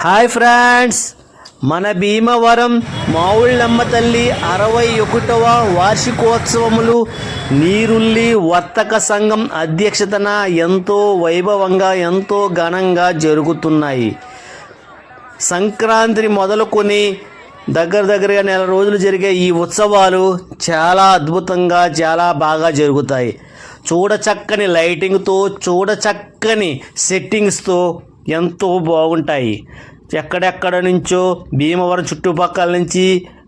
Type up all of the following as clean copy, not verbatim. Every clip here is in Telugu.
హాయ్ ఫ్రెండ్స్, మన భీమవరం మావుళ్ళమ్మ తల్లి 61వ వార్షికోత్సవములు నీరుల్లి వర్తక సంఘం అధ్యక్షతన ఎంతో వైభవంగా ఎంతో ఘనంగా జరుగుతున్నాయి. సంక్రాంతిని మొదలుకొని దగ్గరగా నెల రోజులు జరిగే ఈ ఉత్సవాలు చాలా అద్భుతంగా చాలా బాగా జరుగుతాయి. చూడచక్కని లైటింగ్తో చూడచక్కని సెట్టింగ్స్తో ఎంతో బాగుంటాయి. ఎక్కడెక్కడ నుంచో భీమవరం చుట్టుపక్కల నుంచి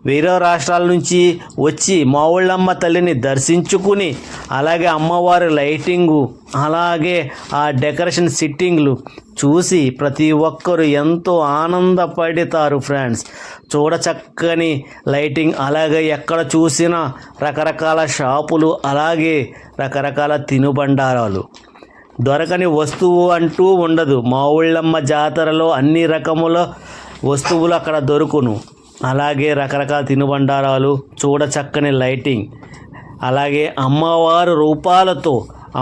వేరే రాష్ట్రాల నుంచి వచ్చి మావుళ్ళమ్మ తల్లిని దర్శించుకుని అలాగే అమ్మవారి లైటింగు అలాగే ఆ డెకరేషన్ సిట్టింగ్లు చూసి ప్రతి ఒక్కరు ఎంతో ఆనందపడతారు ఫ్రెండ్స్. చూడచక్కని లైటింగ్ అలాగే ఎక్కడ చూసినా రకరకాల షాపులు అలాగే రకరకాల తినుబండారాలు. దొరకని వస్తువు అంటూ ఉండదు. మావుళ్ళమ్మ జాతరలో అన్ని రకముల వస్తువులు అక్కడ దొరుకును. అలాగే రకరకాల తినుబండారాలు, చూడచక్కని లైటింగ్, అలాగే అమ్మవారు రూపాలతో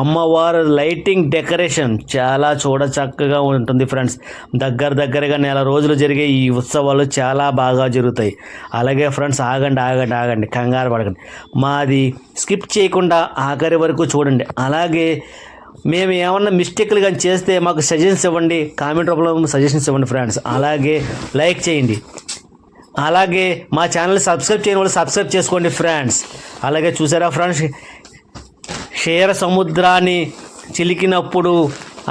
అమ్మవారు లైటింగ్ డెకరేషన్ చాలా చూడచక్కగా ఉంటుంది ఫ్రెండ్స్. దగ్గరగా నెల రోజులు జరిగే ఈ ఉత్సవాలు చాలా బాగా జరుగుతాయి. అలాగే ఫ్రెండ్స్ ఆగండి, కంగారు పడకండి, మాది స్కిప్ చేయకుండా ఆఖరి వరకు చూడండి. అలాగే మేము ఏమన్నా మిస్టేక్లు కానీ చేస్తే మాకు సజెషన్స్ ఇవ్వండి, కామెంట్ రూపంలో సజెషన్స్ ఇవ్వండి ఫ్రెండ్స్. అలాగే లైక్ చేయండి, అలాగే మా ఛానల్ సబ్స్క్రైబ్ చేయని వాళ్ళు సబ్స్క్రైబ్ చేసుకోండి ఫ్రెండ్స్. అలాగే చూసారా ఫ్రెండ్స్, క్షీర సముద్రాన్ని చిలికినప్పుడు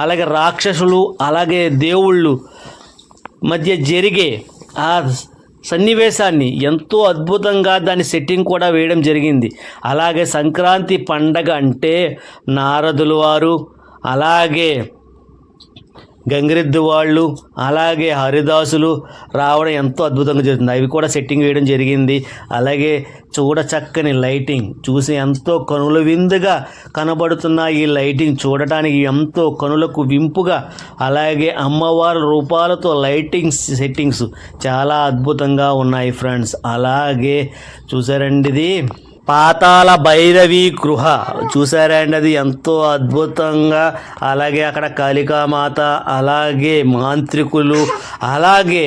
అలాగే రాక్షసులు అలాగే దేవుళ్ళు మధ్య జరిగే ఆ సన్నివేశాన్ని ఎంతో అద్భుతంగా దాని సెట్టింగ్ కూడా వేయడం జరిగింది. అలాగే సంక్రాంతి పండగ అంటే నారదులు వారు అలాగే గంగిరెద్దు వాళ్ళు అలాగే హరిదాసులు రావడం ఎంతో అద్భుతంగా జరుగుతుంది. అవి కూడా సెట్టింగ్ వేయడం జరిగింది. అలాగే చూడచక్కని లైటింగ్ చూసి ఎంతో కనుల విందుగా కనబడుతున్న ఈ లైటింగ్ చూడటానికి ఎంతో కనులకు వింపుగా అలాగే అమ్మవారి రూపాలతో లైటింగ్ సెట్టింగ్స్ చాలా అద్భుతంగా ఉన్నాయి ఫ్రెండ్స్. అలాగే చూసారండి, ఇది పాతాళ భైరవి గృహ చూసారండి, అది ఎంతో అద్భుతంగా. అలాగే అక్కడ కాళికామాత అలాగే మాంత్రికులు అలాగే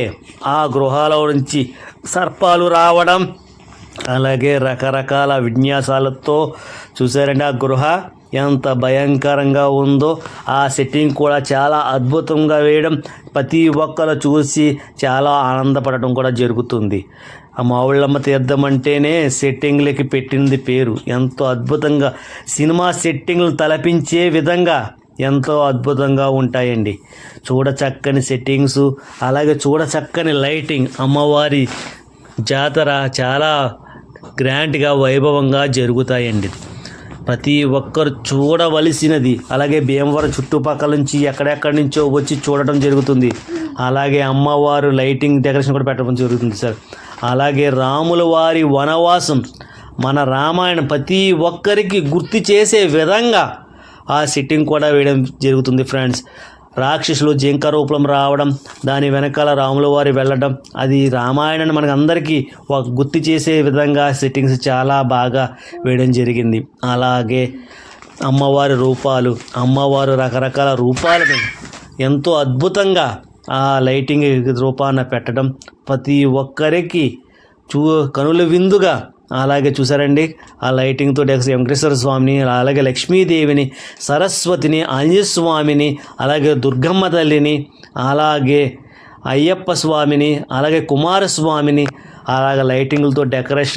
ఆ గృహాల నుంచి సర్పాలు రావడం అలాగే రకరకాల విన్యాసాలతో చూసారండి ఆ గృహ ఎంత భయంకరంగా ఉందో. ఆ సెట్టింగ్ కూడా చాలా అద్భుతంగా వేయడం ప్రతి ఒక్కరు చూసి చాలా ఆనందపడటం కూడా జరుగుతుంది. ఆ మావుళ్ళమ్మ తీర్థం అంటేనే సెట్టింగ్లకి పెట్టింది పేరు. ఎంతో అద్భుతంగా సినిమా సెట్టింగ్లు తలపించే విధంగా ఎంతో అద్భుతంగా ఉంటాయండి. చూడచక్కని సెట్టింగ్స్ అలాగే చూడచక్కని లైటింగ్. అమ్మవారి జాతర చాలా గ్రాండ్గా వైభవంగా జరుగుతాయండి. ప్రతి ఒక్కరు చూడవలసినది. అలాగే భీమవరం చుట్టుపక్కల నుంచి ఎక్కడెక్కడి నుంచో వచ్చి చూడటం జరుగుతుంది. అలాగే అమ్మవారు లైటింగ్ డెకరేషన్ కూడా పెట్టడం జరుగుతుంది సార్. అలాగే రాముల వారి వనవాసం మన రామాయణం ప్రతి ఒక్కరికి గుర్తు చేసే విధంగా ఆ సెట్టింగ్ కూడా వేయడం జరుగుతుంది ఫ్రెండ్స్. రాక్షసులు జింక రూపం రావడం, దాని వెనకాల రాముల వారి వెళ్ళడం, అది రామాయణాన్ని మనకు అందరికీ ఒక గుర్తు చేసే విధంగా సెట్టింగ్స్ చాలా బాగా వేయడం జరిగింది. అలాగే అమ్మవారి రూపాలు, అమ్మవారు రకరకాల రూపాలను ఎంతో అద్భుతంగా ఆ లైటింగ్ రూపాన పెట్టడం ప్రతి ఒక్కరికి కనుల విందుగా. అలాగే చూసారండి ఆ లైటింగ్తో వెంకటేశ్వర స్వామిని అలాగే లక్ష్మీదేవిని సరస్వతిని ఆంజనేయ స్వామిని అలాగే దుర్గమ్మ తల్లిని అలాగే అయ్యప్ప స్వామిని అలాగే కుమారస్వామిని అలాగే లైటింగ్లతో డెకరేషన్